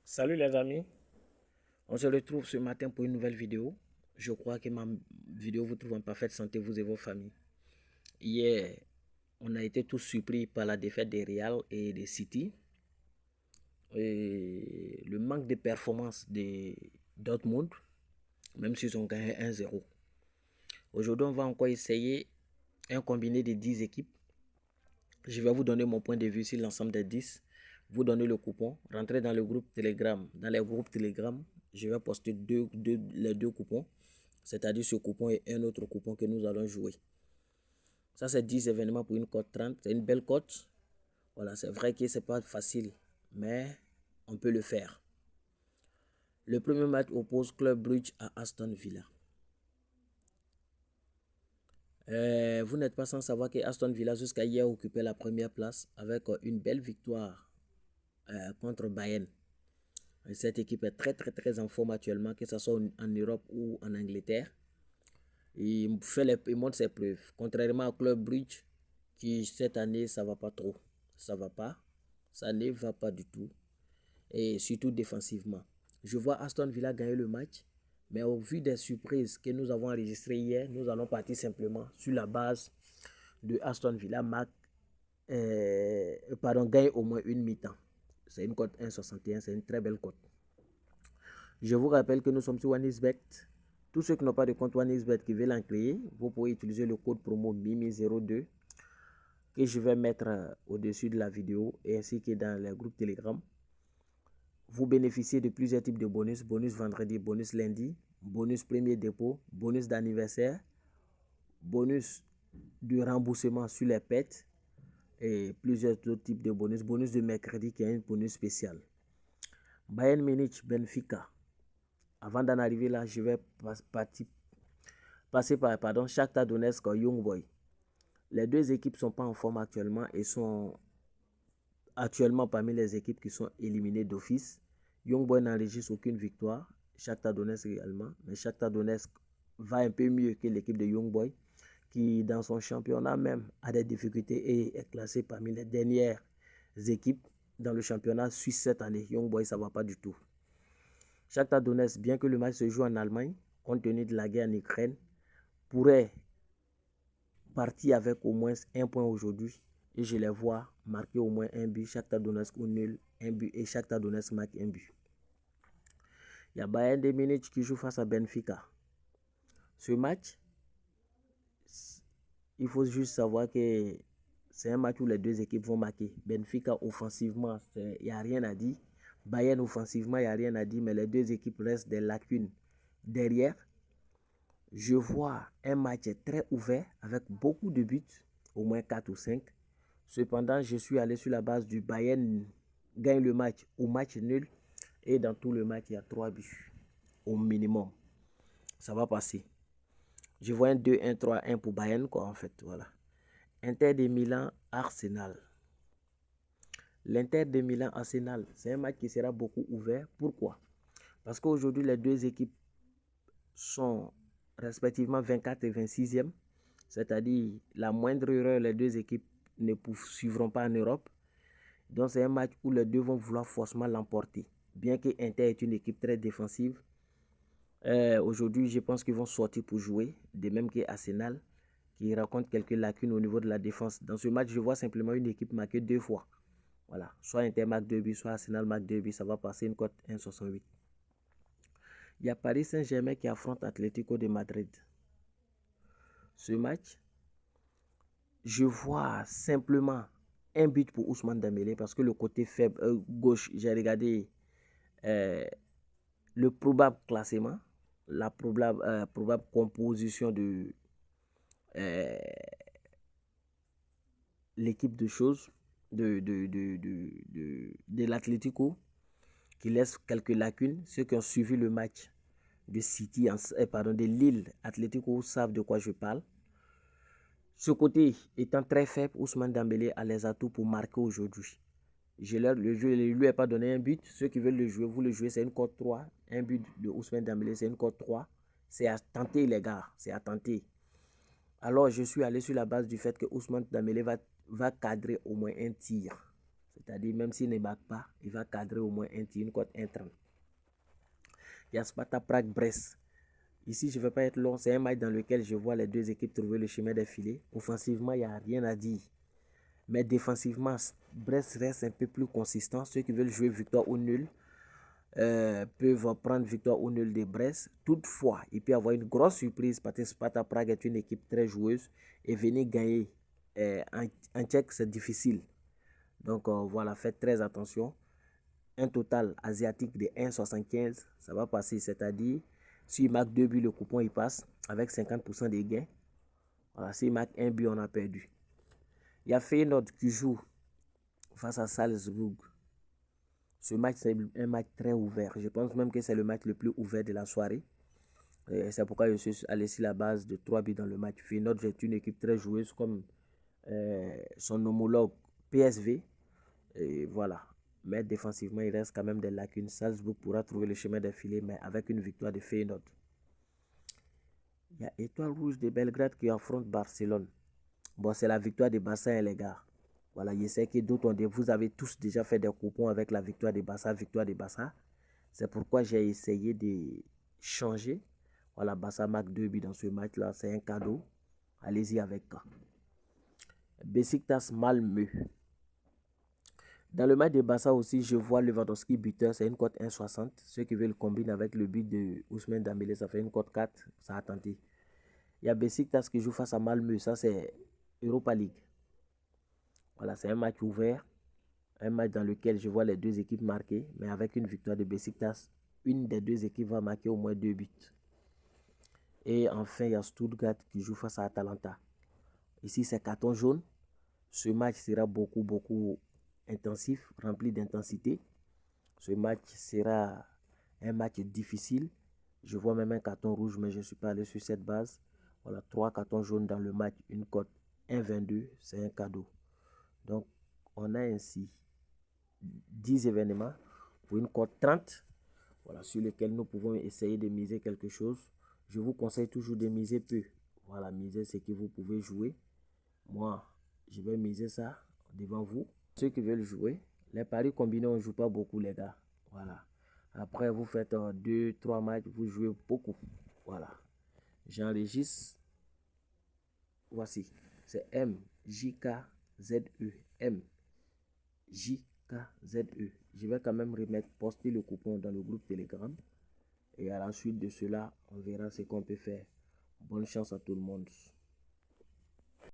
Salut les amis, on se retrouve ce matin pour une nouvelle vidéo. Je crois que ma vidéo vous trouve en parfaite santé, vous et vos familles. Hier, on a été tous surpris par la défaite des Real et des City et le manque de performance de Dortmund, même s'ils ont gagné 1-0. Aujourd'hui, on va encore essayer un combiné de 10 équipes. Je vais vous donner mon point de vue sur l'ensemble des 10. Vous donnez le coupon. Rentrez dans le groupe Telegram. Dans les groupes Telegram, je vais poster les deux coupons. C'est-à-dire ce coupon et un autre coupon que nous allons jouer. Ça, c'est 10 événements pour une cote 30. C'est une belle cote. Voilà, c'est vrai que ce n'est pas facile, mais on peut le faire. Le premier match oppose Club Brugge à Aston Villa. Vous n'êtes pas sans savoir que Aston Villa jusqu'à hier occupait la première place avec une belle victoire contre Bayern. Et cette équipe est très en forme actuellement, que ce soit en Europe ou en Angleterre. Il montre ses preuves. Contrairement au Club Brugge, qui cette année, ça va pas trop. Ça va pas. Ça ne va pas du tout. Et surtout défensivement. Je vois Aston Villa gagner le match. Mais au vu des surprises que nous avons enregistrées hier, nous allons partir simplement sur la base de Aston Villa gagne au moins une mi-temps. C'est une cote 1,61, c'est une très belle cote. Je vous rappelle que nous sommes sur OneXBet. Tous ceux qui n'ont pas de compte OneXBet qui veulent en créer, vous pouvez utiliser le code promo MIMI02 que je vais mettre au-dessus de la vidéo et ainsi que dans les groupes Telegram. Vous bénéficiez de plusieurs types de bonus. Bonus vendredi, bonus lundi, bonus premier dépôt, bonus d'anniversaire, bonus de remboursement sur les pets et plusieurs autres types de bonus. Bonus de mercredi qui est un bonus spécial. Bayern Munich, Benfica. Avant d'en arriver là, je vais passer par Shakhtar Donetsk et Young Boys. Les deux équipes ne sont pas en forme actuellement et sont actuellement parmi les équipes qui sont éliminées d'office. Young Boys n'enregistre aucune victoire, Shakhtar Donetsk également, mais Shakhtar Donetsk va un peu mieux que l'équipe de Young Boys qui dans son championnat même a des difficultés et est classé parmi les dernières équipes dans le championnat suisse cette année. Young Boys, ça ne va pas du tout. Shakhtar Donetsk, bien que le match se joue en Allemagne, compte tenu de la guerre en Ukraine, pourrait partir avec au moins un point aujourd'hui. Et je les vois marquer au moins un but. Shakhtar Donetsk ou nul, un but. Et Shakhtar Donetsk marque un but. Il y a Bayern de Munich qui joue face à Benfica. Ce match, il faut juste savoir que c'est un match où les deux équipes vont marquer. Benfica offensivement, il n'y a rien à dire. Bayern offensivement, il n'y a rien à dire. Mais les deux équipes restent des lacunes derrière. Je vois un match très ouvert avec beaucoup de buts, au moins 4 ou 5. Cependant, je suis allé sur la base du Bayern gagne le match au match nul. Et dans tout le match, il y a 3 buts au minimum. Ça va passer. Je vois un 2-1, 3-1 pour Bayern, quoi, en fait. Voilà. Inter de Milan, Arsenal. L'Inter de Milan, Arsenal, c'est un match qui sera beaucoup ouvert. Pourquoi? Parce qu'aujourd'hui, les deux équipes sont respectivement 24 et 26e. C'est-à-dire, la moindre erreur, les deux équipes ne poursuivront pas en Europe. Donc, c'est un match où les deux vont vouloir forcément l'emporter. Bien que Inter est une équipe très défensive, aujourd'hui, je pense qu'ils vont sortir pour jouer, de même que Arsenal, qui raconte quelques lacunes au niveau de la défense. Dans ce match, je vois simplement une équipe marquer 2 fois. Voilà, soit Inter marque 2 buts, soit Arsenal marque 2 buts, ça va passer une cote 1,68. Il y a Paris Saint-Germain qui affronte Atlético de Madrid. Ce match, je vois simplement un but pour Ousmane Dembélé parce que le côté faible gauche, j'ai regardé le probable classement, la probable composition de l'équipe de choses de l'Atlético qui laisse quelques lacunes. Ceux qui ont suivi le match de City, de Lille Atlético savent de quoi je parle. Ce côté étant très faible, Ousmane Dembélé a les atouts pour marquer aujourd'hui. Le jeu ne lui ai pas donné un but. Ceux qui veulent le jouer, vous le jouez, c'est une cote 3. Un but de Ousmane Dembélé, c'est une cote 3. C'est à tenter, les gars. C'est à tenter. Alors, je suis allé sur la base du fait que Ousmane Dembélé va cadrer au moins un tir. C'est-à-dire, même s'il ne marque pas, il va cadrer au moins une cote 1,30. Il y a Sparta Prague-Brest. Ici, je ne vais pas être long. C'est un match dans lequel je vois les deux équipes trouver le chemin des filets. Offensivement, il n'y a rien à dire. Mais défensivement, Brest reste un peu plus consistant. Ceux qui veulent jouer victoire ou nul peuvent prendre victoire ou nul de Brest. Toutefois, il peut y avoir une grosse surprise parce que Sparta Prague est une équipe très joueuse et venir gagner en Tchèque, c'est difficile. Donc voilà, faites très attention. Un total asiatique de 1,75, ça va passer. C'est-à-dire, s'il marque 2 buts, le coupon il passe avec 50% des gains. Voilà, s'il marque un but, on a perdu. Il y a Feyenoord qui joue face à Salzbourg. Ce match, c'est un match très ouvert. Je pense même que c'est le match le plus ouvert de la soirée. C'est pourquoi je suis allé sur la base de 3 buts dans le match. Feyenoord est une équipe très joueuse comme son homologue PSV. Et voilà. Mais défensivement, il reste quand même des lacunes. Salzbourg pourra trouver le chemin des filets, mais avec une victoire de Feyenoord. Il y a Étoile Rouge de Belgrade qui affronte Barcelone. Bon, c'est la victoire de Barça, les gars. Voilà, je sais que d'autres ont dit, vous avez tous déjà fait des coupons avec la victoire de Barça, C'est pourquoi j'ai essayé de changer. Voilà, Barça marque 2 buts dans ce match-là, c'est un cadeau. Allez-y avec. Besiktas Malmö. Dans le match de Barça aussi, je vois Lewandowski buteur, c'est une cote 1,60. Ceux qui veulent combiner avec le but de Ousmane Dembélé, ça fait une cote 4, ça a tenté. Il y a Besiktas qui joue face à Malmö, ça c'est Europa League. Voilà, c'est un match ouvert, un match dans lequel je vois les deux équipes marquer, mais avec une victoire de Besiktas, une des deux équipes va marquer au moins 2 buts. Et enfin, il y a Stuttgart qui joue face à Atalanta. Ici, c'est carton jaune. Ce match sera beaucoup intensif, rempli d'intensité. Ce match sera un match difficile. Je vois même un carton rouge, mais je ne suis pas allé sur cette base. Voilà, 3 cartons jaunes dans le match, une cote 1,22, c'est un cadeau. Donc, on a ainsi 10 événements pour une cote 30, voilà, sur lesquels nous pouvons essayer de miser quelque chose. Je vous conseille toujours de miser peu. Voilà, miser ce que vous pouvez jouer. Moi, je vais miser ça devant vous. Ceux qui veulent jouer, les paris combinés, on ne joue pas beaucoup, les gars. Voilà. Après, vous faites 2-3 matchs, vous jouez beaucoup. Voilà. J'enregistre. Voici. C'est MJKZE. MJKZE. Je vais quand même poster le coupon dans le groupe Telegram. Et à la suite de cela, on verra ce qu'on peut faire. Bonne chance à tout le monde.